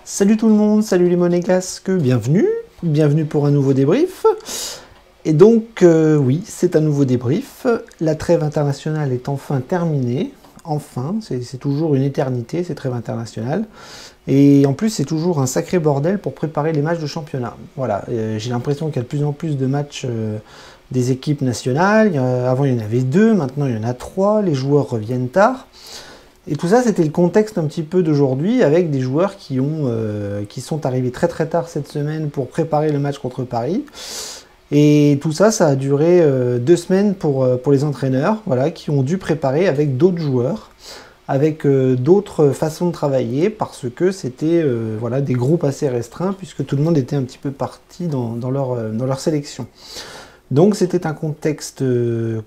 Salut tout le monde, salut les monégasques, bienvenue pour un nouveau débrief. Et donc oui, c'est un nouveau débrief, la trêve internationale est enfin terminée, enfin, c'est toujours une éternité ces trêves internationales. Et en plus c'est toujours un sacré bordel pour préparer les matchs de championnat. Voilà, j'ai l'impression qu'il y a de plus en plus de matchs des équipes nationales, avant il y en avait 2, maintenant il y en a 3, les joueurs reviennent tard. Et tout ça, c'était le contexte un petit peu d'aujourd'hui, avec des joueurs qui sont arrivés très très tard cette semaine pour préparer le match contre Paris. Et tout ça, ça a duré 2 semaines pour les entraîneurs, voilà, qui ont dû préparer avec d'autres joueurs, avec d'autres façons de travailler, parce que c'était voilà, des groupes assez restreints, puisque tout le monde était un petit peu parti dans leur sélection. Donc c'était un contexte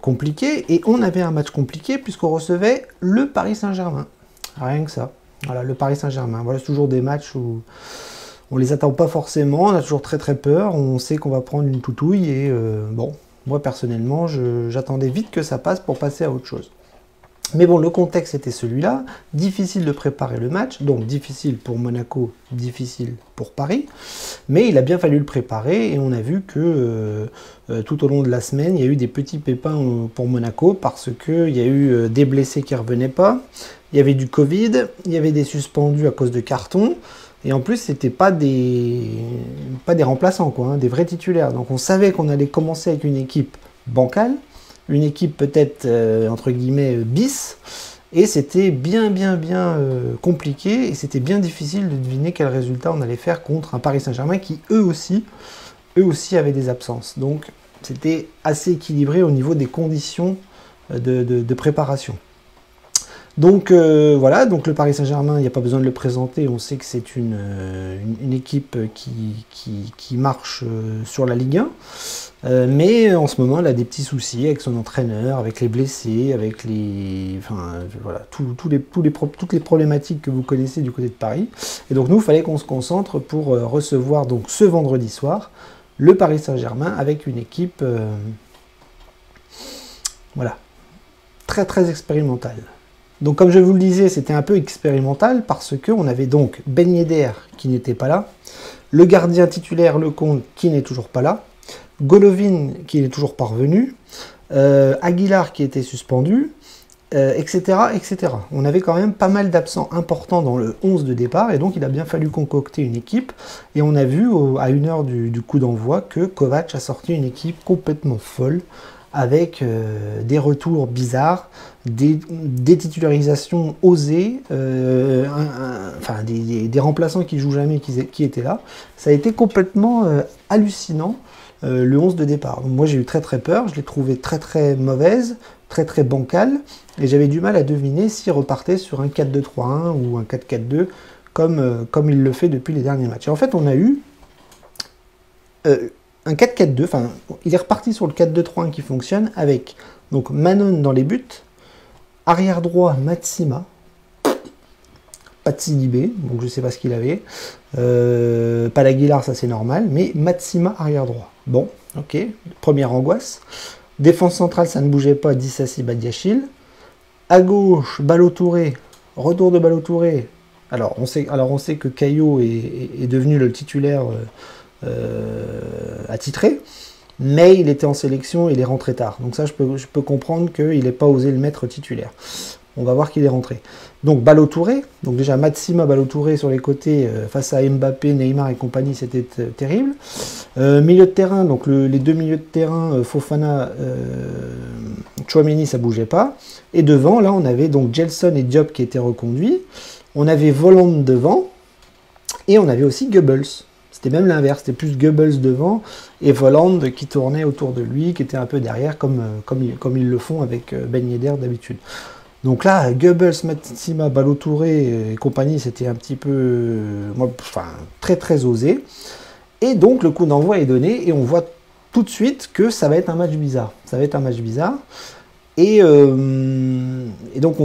compliqué, et on avait un match compliqué puisqu'on recevait le Paris Saint-Germain. Rien que ça. Voilà, le Paris Saint-Germain. Voilà, c'est toujours des matchs où on les attend pas forcément, on a toujours très très peur, on sait qu'on va prendre une toutouille, et bon, moi personnellement, j'attendais vite que ça passe pour passer à autre chose. Mais bon, le contexte était celui-là, difficile de préparer le match, donc difficile pour Monaco, difficile pour Paris, mais il a bien fallu le préparer, et on a vu que tout au long de la semaine, il y a eu des petits pépins pour Monaco, parce qu'il y a eu des blessés qui ne revenaient pas, il y avait du Covid, il y avait des suspendus à cause de cartons, et en plus, c'était pas des remplaçants, quoi, hein, des vrais titulaires. Donc on savait qu'on allait commencer avec une équipe bancale, une équipe peut-être entre guillemets bis, et c'était bien compliqué, et c'était bien difficile de deviner quel résultat on allait faire contre un Paris Saint-Germain qui eux aussi avaient des absences. Donc c'était assez équilibré au niveau des conditions de préparation. Donc voilà, donc le Paris Saint-Germain, il n'y a pas besoin de le présenter, on sait que c'est une équipe qui marche sur la Ligue 1, mais en ce moment elle a des petits soucis avec son entraîneur, avec les blessés, avec les, enfin voilà, toutes les problématiques que vous connaissez du côté de Paris. Et donc nous, il fallait qu'on se concentre pour recevoir donc ce vendredi soir le Paris Saint-Germain avec une équipe voilà, très expérimentale. Donc comme je vous le disais, c'était un peu expérimental parce qu'on avait donc Ben Yedder qui n'était pas là, le gardien titulaire Lecomte qui n'est toujours pas là, Golovin qui n'est toujours pas revenu, Aguilar qui était suspendu, etc., etc. On avait quand même pas mal d'absents importants dans le 11 de départ, et donc il a bien fallu concocter une équipe, et on a vu à 1 heure du coup d'envoi que Kovac a sorti une équipe complètement folle, avec des retours bizarres, des titularisations osées, enfin des remplaçants qui jouent jamais qui étaient là. Ça a été complètement hallucinant, le 11 de départ. Donc moi j'ai eu très peur, je l'ai trouvé très mauvaise, très bancale, et j'avais du mal à deviner s'il repartait sur un 4-2-3-1 ou un 4-4-2 comme il le fait depuis les derniers matchs. Et en fait on a eu un 4-4-2, enfin, il est reparti sur le 4-2-3-1 qui fonctionne avec donc Manon dans les buts, arrière droit Matsima, pas de Sidibé, donc je sais pas ce qu'il avait, pas d'Aguilar, ça c'est normal, mais Matsima arrière droit. Bon, ok, première angoisse. Défense centrale, ça ne bougeait pas, Dissassi Badiachil. À gauche, Ballo-Touré, retour de Ballo-Touré. Alors on sait que Caillot est devenu le titulaire attitré, mais il était en sélection, il est rentré tard. Donc ça, je peux comprendre qu'il n'ait pas osé le mettre titulaire. On va voir qu'il est rentré. Donc Ballo-Touré, donc déjà Matsima, Ballo-Touré sur les côtés, face à Mbappé, Neymar et compagnie, c'était terrible. Milieu de terrain, donc les deux milieux de terrain, Fofana, Tchouaméni, ça bougeait pas. Et devant, là, on avait donc Gelson et Diop qui étaient reconduits. On avait Voland devant, et on avait aussi Goebbels. C'était même l'inverse, c'était plus Goebbels devant et Voland qui tournait autour de lui, qui était un peu derrière, comme ils le font avec Ben Yedder d'habitude. Donc là, Goebbels, Matsima, Ballo-Touré et compagnie, c'était un petit peu, enfin, très osé. Et donc le coup d'envoi est donné, et on voit tout de suite que ça va être un match bizarre. Ça va être un match bizarre. Et donc,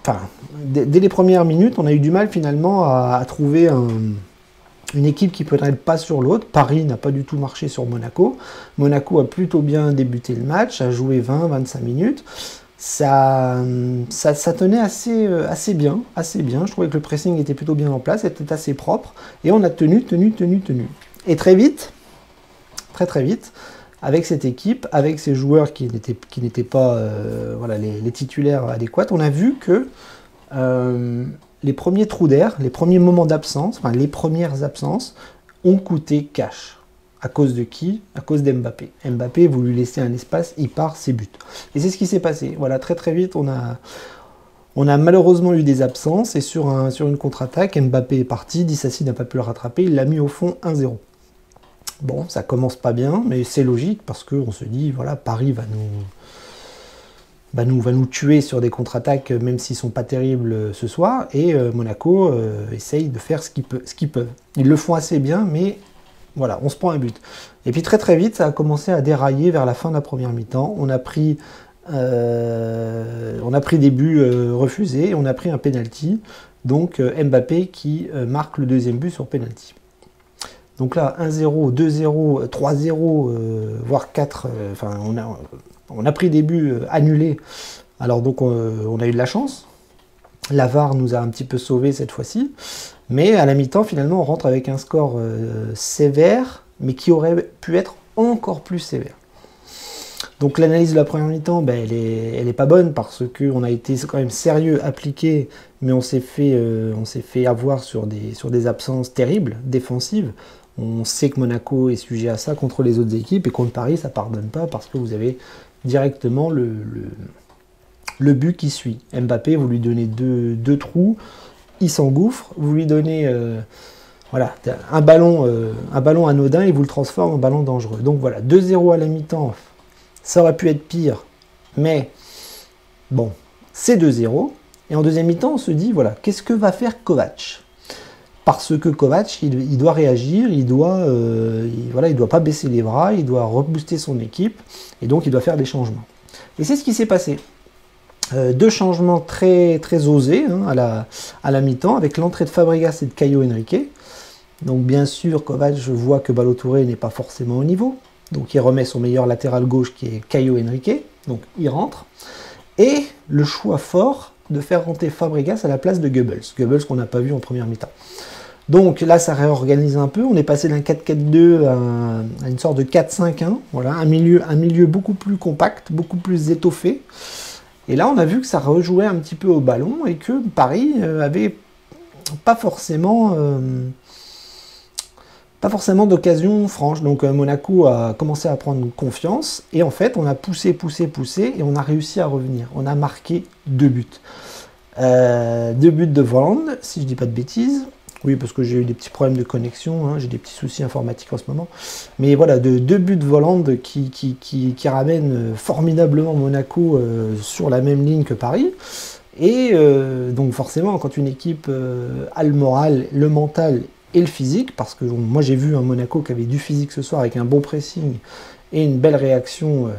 enfin, dès les premières minutes, on a eu du mal finalement à trouver une équipe qui prenait le pas sur l'autre. Paris n'a pas du tout marché sur Monaco. Monaco a plutôt bien débuté le match, a joué 20-25 minutes. Ça tenait assez bien. Je trouvais que le pressing était plutôt bien en place, était assez propre. Et on a tenu. Et très vite, très vite, avec cette équipe, avec ces joueurs qui n'étaient pas voilà, les titulaires adéquats, on a vu que les premiers trous d'air, les premiers moments d'absence, enfin les premières absences, ont coûté cash. À cause de qui? À cause d'Mbappé. Mbappé, vous lui laissez un espace, il part, c'est but. Et c'est ce qui s'est passé. Voilà, très vite, on a malheureusement eu des absences, et sur une contre-attaque, Mbappé est parti, Disasi n'a pas pu le rattraper, il l'a mis au fond 1-0. Bon, ça commence pas bien, mais c'est logique, parce qu'on se dit, voilà, Paris va nous tuer sur des contre-attaques, même s'ils ne sont pas terribles ce soir, et Monaco essaye de faire ce qu'ils peuvent. Ils le font assez bien, mais voilà, on se prend un but. Et puis très vite, ça a commencé à dérailler vers la fin de la première mi-temps. On a pris des buts refusés, on a pris un penalty, donc Mbappé qui marque le deuxième but sur penalty. Donc là, 1-0, 2-0, 3-0, voire 4, enfin on a pris des buts annulés, alors donc on a eu de la chance. La VAR nous a un petit peu sauvés cette fois-ci, mais à la mi-temps, finalement, on rentre avec un score sévère, mais qui aurait pu être encore plus sévère. Donc l'analyse de la première mi-temps, ben, elle est pas bonne, parce qu'on a été quand même sérieux, appliqué, mais on s'est fait avoir sur des absences terribles, défensives. On sait que Monaco est sujet à ça contre les autres équipes, et contre Paris, ça pardonne pas, parce que vous avez directement le but qui suit. Mbappé, vous lui donnez deux trous, il s'engouffre, vous lui donnez voilà, un ballon anodin, et vous le transforme en ballon dangereux. Donc voilà, 2-0 à la mi-temps, ça aurait pu être pire, mais bon, c'est 2-0. Et en deuxième mi-temps, on se dit, voilà, qu'est-ce que va faire Kovač? Parce que Kovač, il doit réagir, il doit pas baisser les bras, il doit rebooster son équipe, et donc il doit faire des changements. Et c'est ce qui s'est passé. Deux changements très osés hein, à la mi-temps, avec l'entrée de Fabregas et de Caio Henrique. Donc bien sûr, Kovač voit que Ballo-Touré n'est pas forcément au niveau, donc il remet son meilleur latéral gauche qui est Caio Henrique, donc il rentre. Et le choix fort de faire rentrer Fabregas à la place de Goebbels. Goebbels qu'on n'a pas vu en première mi-temps. Donc là, ça réorganise un peu. On est passé d'un 4-4-2 à une sorte de 4-5-1. Voilà, un milieu beaucoup plus compact, beaucoup plus étoffé. Et là, on a vu que ça rejouait un petit peu au ballon, et que Paris avait pas forcément d'occasion franche. Donc Monaco a commencé à prendre confiance, et en fait on a poussé, et on a réussi à revenir. On a marqué 2 buts. 2 buts de Volland, si je dis pas de bêtises. Oui, parce que j'ai eu des petits problèmes de connexion, hein, j'ai des petits soucis informatiques en ce moment. Mais voilà, 2 buts de Volland qui ramènent formidablement Monaco sur la même ligne que Paris. Et donc forcément, quand une équipe a le moral, le mental et le physique, parce que moi j'ai vu un Monaco qui avait du physique ce soir avec un bon pressing et une belle réaction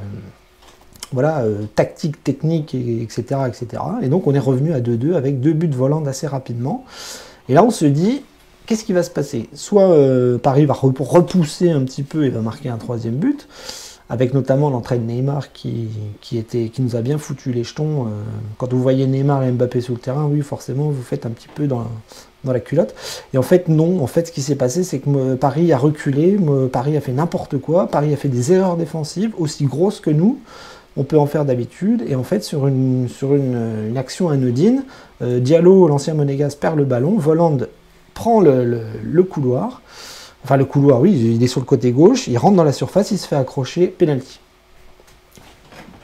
voilà, tactique, technique, etc., etc. Et donc on est revenu à 2-2 avec 2 buts de Volland assez rapidement. Et là on se dit, qu'est-ce qui va se passer? Soit Paris va repousser un petit peu et va marquer un 3e but, avec notamment l'entrée de Neymar qui nous a bien foutu les jetons. Quand vous voyez Neymar et Mbappé sur le terrain, oui, forcément, vous faites un petit peu dans la culotte. Et en fait, non. En fait, ce qui s'est passé, c'est que Paris a reculé, Paris a fait n'importe quoi, Paris a fait des erreurs défensives aussi grosses que nous. On peut en faire d'habitude. Et en fait, sur une action anodine, Diallo, l'ancien monégasque, perd le ballon, Volland prend le couloir. Enfin, le couloir, oui, il est sur le côté gauche, il rentre dans la surface, il se fait accrocher, penalty.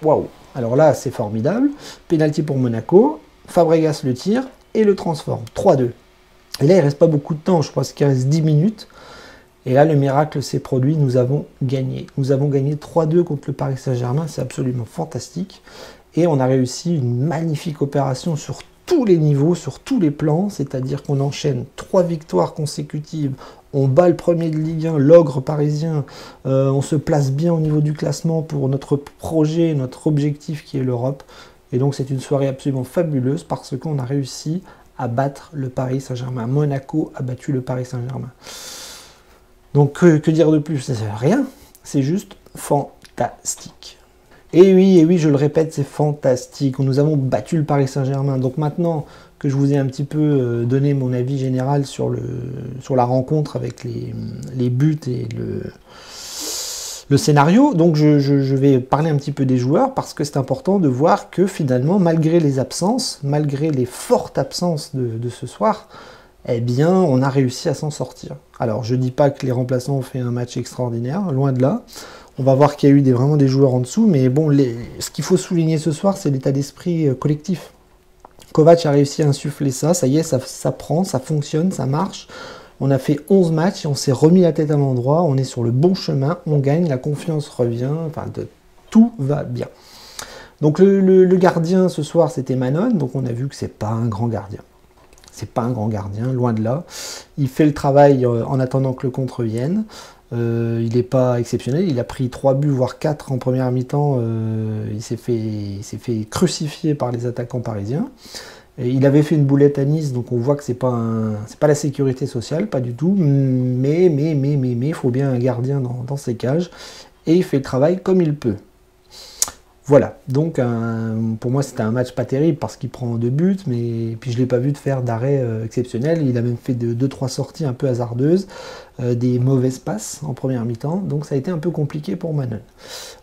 Waouh! Alors là, c'est formidable. Penalty pour Monaco, Fabregas le tire et le transforme. 3-2. Et là, il ne reste pas beaucoup de temps, je pense qu'il reste 10 minutes. Et là, le miracle s'est produit, nous avons gagné. Nous avons gagné 3-2 contre le Paris Saint-Germain, c'est absolument fantastique. Et on a réussi une magnifique opération sur tous les niveaux, sur tous les plans, c'est-à-dire qu'on enchaîne 3 victoires consécutives, on bat le premier de Ligue 1, l'ogre parisien, on se place bien au niveau du classement pour notre projet, notre objectif qui est l'Europe. Et donc c'est une soirée absolument fabuleuse parce qu'on a réussi à battre le Paris Saint-Germain. Monaco a battu le Paris Saint-Germain. Donc que dire de plus? Rien, c'est juste fantastique. Et oui, je le répète, c'est fantastique. Nous avons battu le Paris Saint-Germain. Donc maintenant que je vous ai un petit peu donné mon avis général sur la rencontre avec les buts et le scénario, donc je vais parler un petit peu des joueurs parce que c'est important de voir que finalement, malgré les absences, malgré les fortes absences de ce soir, eh bien, on a réussi à s'en sortir. Alors, je ne dis pas que les remplaçants ont fait un match extraordinaire, loin de là. On va voir qu'il y a eu vraiment des joueurs en dessous, mais bon, ce qu'il faut souligner ce soir, c'est l'état d'esprit collectif. Kovac a réussi à insuffler ça, ça y est, ça prend, ça fonctionne, ça marche. On a fait 11 matchs et on s'est remis la tête à l'endroit, on est sur le bon chemin, on gagne, la confiance revient, enfin, tout va bien. Donc le gardien ce soir, c'était Manon, donc on a vu que c'est pas un grand gardien. C'est pas un grand gardien, loin de là. Il fait le travail en attendant que le compte revienne. Il n'est pas exceptionnel, il a pris 3 buts, voire 4 en première mi-temps. Il s'est fait crucifier par les attaquants parisiens. Et il avait fait une boulette à Nice, donc on voit que c'est pas la sécurité sociale, pas du tout. Mais, il faut bien un gardien dans ces cages. Et il fait le travail comme il peut. Voilà, donc pour moi c'était un match pas terrible parce qu'il prend 2 buts, mais puis je ne l'ai pas vu de faire d'arrêt exceptionnel. Il a même fait 2-3 sorties un peu hasardeuses, des mauvaises passes en première mi-temps, donc ça a été un peu compliqué pour Manon.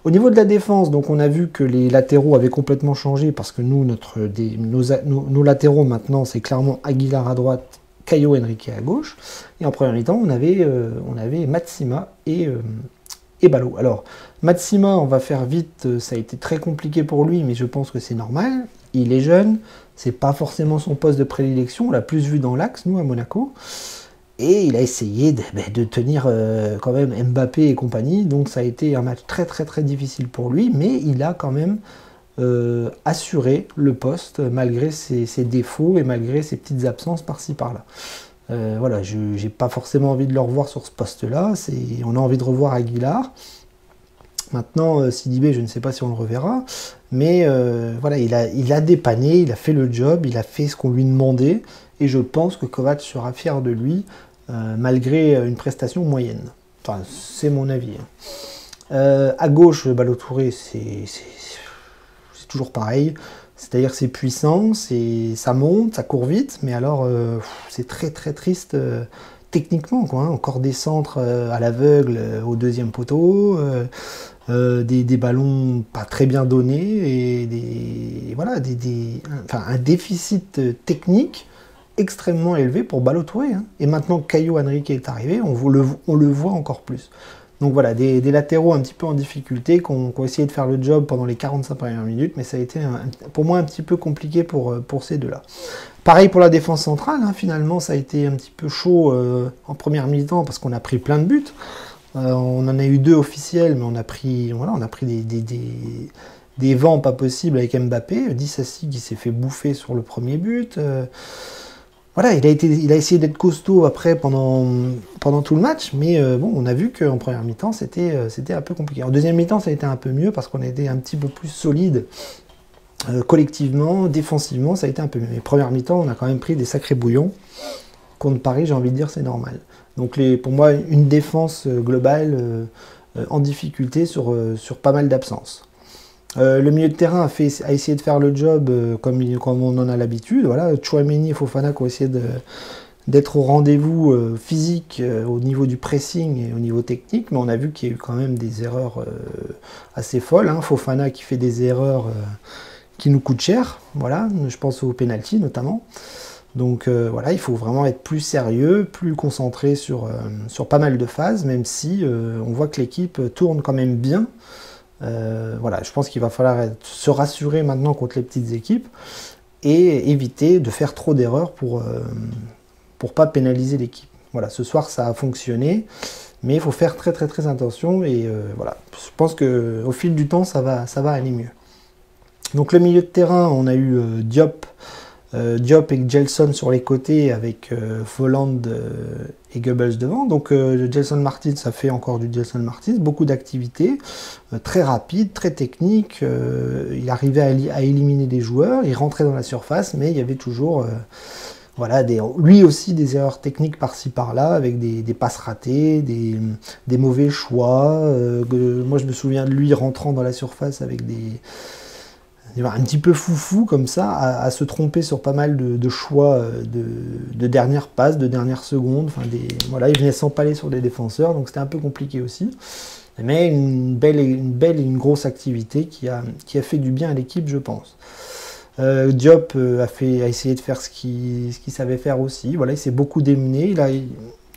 Au niveau de la défense, donc on a vu que les latéraux avaient complètement changé parce que nous, nos latéraux maintenant c'est clairement Aguilar à droite, Caio Henrique à gauche, et en première mi-temps on avait Matsima et Ballo. Alors, Matsima, on va faire vite, ça a été très compliqué pour lui, mais je pense que c'est normal. Il est jeune, c'est pas forcément son poste de prédilection, on l'a plus vu dans l'axe, nous, à Monaco. Et il a essayé de tenir quand même Mbappé et compagnie, donc ça a été un match très très très difficile pour lui, mais il a quand même assuré le poste, malgré ses défauts et malgré ses petites absences par-ci par-là. Voilà, je n'ai pas forcément envie de le revoir sur ce poste-là. On a envie de revoir Aguilar. Maintenant, Sidibé, je ne sais pas si on le reverra. Mais voilà, il a dépanné, il a fait le job, il a fait ce qu'on lui demandait. Et je pense que Kovac sera fier de lui, malgré une prestation moyenne. Enfin, c'est mon avis. À gauche, Ballo-Touré, c'est toujours pareil. C'est-à-dire que c'est puissant, ça monte, ça court vite, mais alors c'est très très triste techniquement, quoi, hein. Encore des centres à l'aveugle au deuxième poteau, des ballons pas très bien donnés, et voilà, un déficit technique extrêmement élevé pour Ballo-Touré, hein. Et maintenant que Caio Henrique est arrivé, on le voit encore plus. Donc voilà, des latéraux un petit peu en difficulté, qui ont essayé de faire le job pendant les 45 premières minutes, mais ça a été pour moi un petit peu compliqué pour ces deux-là. Pareil pour la défense centrale, hein, finalement ça a été un petit peu chaud en première mi-temps parce qu'on a pris plein de buts. On en a eu 2 officiels, mais on a pris des vents pas possibles avec Mbappé. Dissassi qui s'est fait bouffer sur le premier but. Voilà, il a essayé d'être costaud après pendant tout le match, mais bon, on a vu qu'en première mi-temps, c'était un peu compliqué. En deuxième mi-temps, ça a été un peu mieux parce qu'on était un petit peu plus solide collectivement, défensivement, ça a été un peu mieux. Mais première mi-temps, on a quand même pris des sacrés bouillons. Contre Paris, j'ai envie de dire, c'est normal. Donc pour moi, une défense globale en difficulté sur pas mal d'absences. Le milieu de terrain a essayé de faire le job comme on en a l'habitude. Voilà, Tchouaméni et Fofana qui ont essayé d'être au rendez-vous physique au niveau du pressing et au niveau technique, mais on a vu qu'il y a eu quand même des erreurs assez folles, hein. Fofana qui fait des erreurs qui nous coûtent cher, voilà, je pense au penalty notamment. Donc voilà, il faut vraiment être plus sérieux, plus concentré sur pas mal de phases, même si on voit que l'équipe tourne quand même bien. Voilà, je pense qu'il va falloir se rassurer maintenant contre les petites équipes et éviter de faire trop d'erreurs pour pas pénaliser l'équipe. Voilà, ce soir ça a fonctionné, mais il faut faire très très très attention et voilà, je pense qu'au fil du temps ça va aller mieux. Donc le milieu de terrain, on a eu Diop et Gelson sur les côtés avec Volland et Goebbels devant. Donc Gelson Martins, ça fait encore du Gelson Martins, beaucoup d'activités, très rapide, très technique. Il arrivait à éliminer des joueurs, il rentrait dans la surface, mais il y avait toujours Voilà, lui aussi des erreurs techniques par-ci par-là, avec des passes ratées, des mauvais choix. Moi je me souviens de lui rentrant dans la surface avec un petit peu foufou comme ça, à se tromper sur pas mal de choix de dernière passe, de dernière seconde. Enfin, voilà, il venait s'empaler sur des défenseurs, donc c'était un peu compliqué aussi. Mais une belle et une grosse activité qui a fait du bien à l'équipe, je pense. Diop a essayé de faire ce qu'il savait faire aussi. Voilà, il s'est beaucoup démené.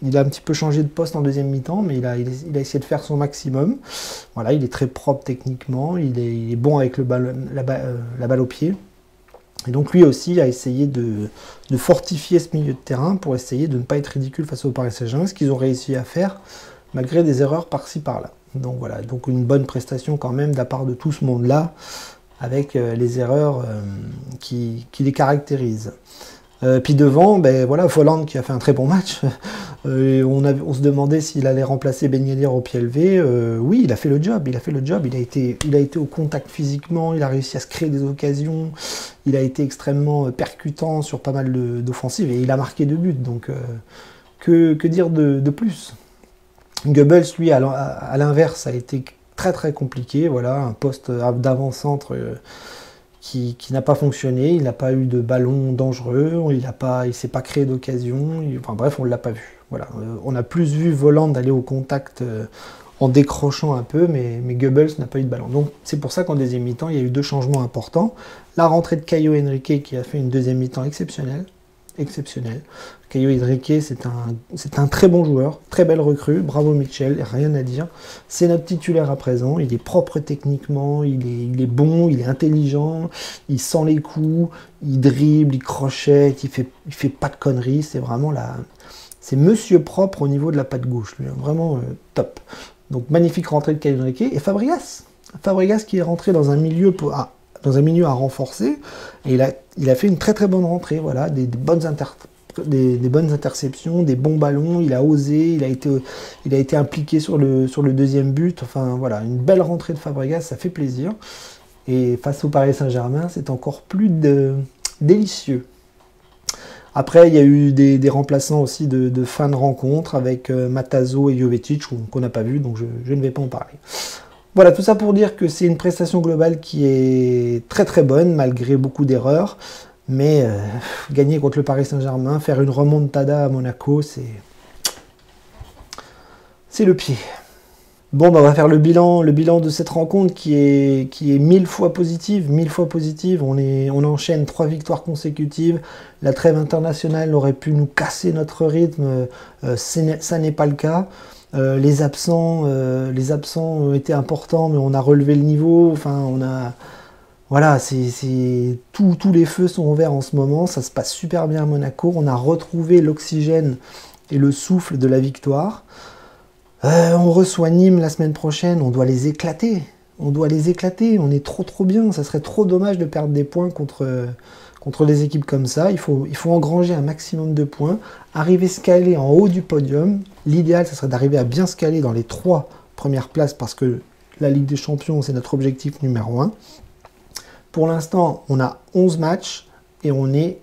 Il a un petit peu changé de poste en deuxième mi-temps, mais il a essayé de faire son maximum. Voilà, il est très propre techniquement, il est bon avec la balle au pied. Et donc lui aussi a essayé de fortifier ce milieu de terrain pour essayer de ne pas être ridicule face au Paris Saint-Germain, ce qu'ils ont réussi à faire malgré des erreurs par-ci par-là. Donc voilà, donc une bonne prestation quand même de la part de tout ce monde-là, avec les erreurs qui les caractérisent. Puis devant, ben voilà, Folland qui a fait un très bon match. On se demandait s'il allait remplacer Ben Yedder au pied levé. Oui, il a fait le job. Il a été au contact physiquement. Il a réussi à se créer des occasions. Il a été extrêmement percutant sur pas mal d'offensives et il a marqué 2 buts. Donc que dire de plus? Goebbels, lui, à l'inverse, a été très très compliqué. Voilà, un poste d'avant-centre qui n'a pas fonctionné. Il n'a pas eu de ballon dangereux. Il s'est pas créé d'occasion. Enfin bref, on ne l'a pas vu. Voilà, on a plus vu Volland aller au contact en décrochant un peu, mais Goebbels n'a pas eu de ballon. Donc c'est pour ça qu'en deuxième mi-temps, il y a eu 2 changements importants. La rentrée de Caio Henrique qui a fait une deuxième mi-temps exceptionnelle. Caio Henrique, c'est un très bon joueur, très belle recrue, bravo Mitchell, rien à dire. C'est notre titulaire à présent, il est propre techniquement, il est bon, il est intelligent, il sent les coups, il dribble, il crochette, il fait pas de conneries, c'est vraiment c'est monsieur propre au niveau de la patte gauche, lui, vraiment top. Donc magnifique rentrée de Caio Henrique, et Fabregas qui est rentré dans un milieu à renforcer, et il a fait une très très bonne rentrée, voilà, des bonnes interceptions, des bons ballons, il a osé, il a été impliqué sur le deuxième but, enfin voilà, une belle rentrée de Fabregas, ça fait plaisir, et face au Paris Saint-Germain, c'est encore plus délicieux. Après, il y a eu des remplaçants aussi de fin de rencontre, avec Matazo et Jovetic, qu'on n'a pas vu, donc je ne vais pas en parler. Voilà, tout ça pour dire que c'est une prestation globale qui est très très bonne, malgré beaucoup d'erreurs. Mais gagner contre le Paris Saint-Germain, faire une remontada à Monaco, c'est le pied. Bon, bah, on va faire le bilan de cette rencontre qui est 1000 fois positive. On enchaîne 3 victoires consécutives. La trêve internationale aurait pu nous casser notre rythme. Ça n'est pas le cas. Les absents ont été importants, mais on a relevé le niveau. Enfin, voilà, tous les feux sont ouverts en ce moment. Ça se passe super bien à Monaco. On a retrouvé l'oxygène et le souffle de la victoire. On reçoit Nîmes la semaine prochaine. On doit les éclater. On est trop bien. Ça serait trop dommage de perdre des points contre des équipes comme ça. Il faut engranger un maximum de points, arriver se caler en haut du podium. L'idéal, ça serait d'arriver à bien se caler dans les 3 premières places, parce que la Ligue des Champions, c'est notre objectif numéro 1. Pour l'instant, on a 11 matchs et on est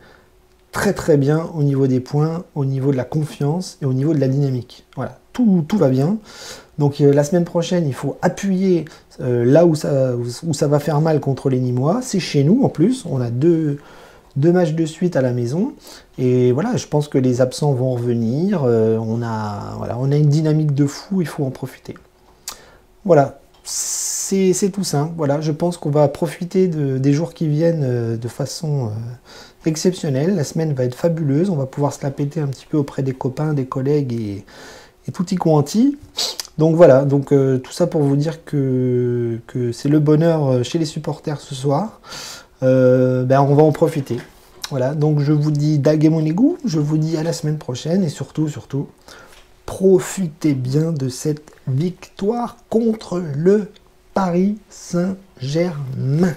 très très bien au niveau des points, au niveau de la confiance et au niveau de la dynamique. Voilà, tout va bien. Donc la semaine prochaine, il faut appuyer là où ça va faire mal contre les Nîmois. C'est chez nous en plus, on a deux matchs de suite à la maison. Et voilà, je pense que les absents vont revenir. On a une dynamique de fou, il faut en profiter. Voilà, c'est tout simple. Voilà, je pense qu'on va profiter des jours qui viennent de façon exceptionnelle. La semaine va être fabuleuse. On va pouvoir se la péter un petit peu auprès des copains, des collègues et tutti quanti. Donc voilà, tout ça pour vous dire que c'est le bonheur chez les supporters ce soir. On va en profiter. Voilà, donc je vous dis dagemonegu, je vous dis à la semaine prochaine et surtout, profitez bien de cette victoire contre le Paris Saint-Germain.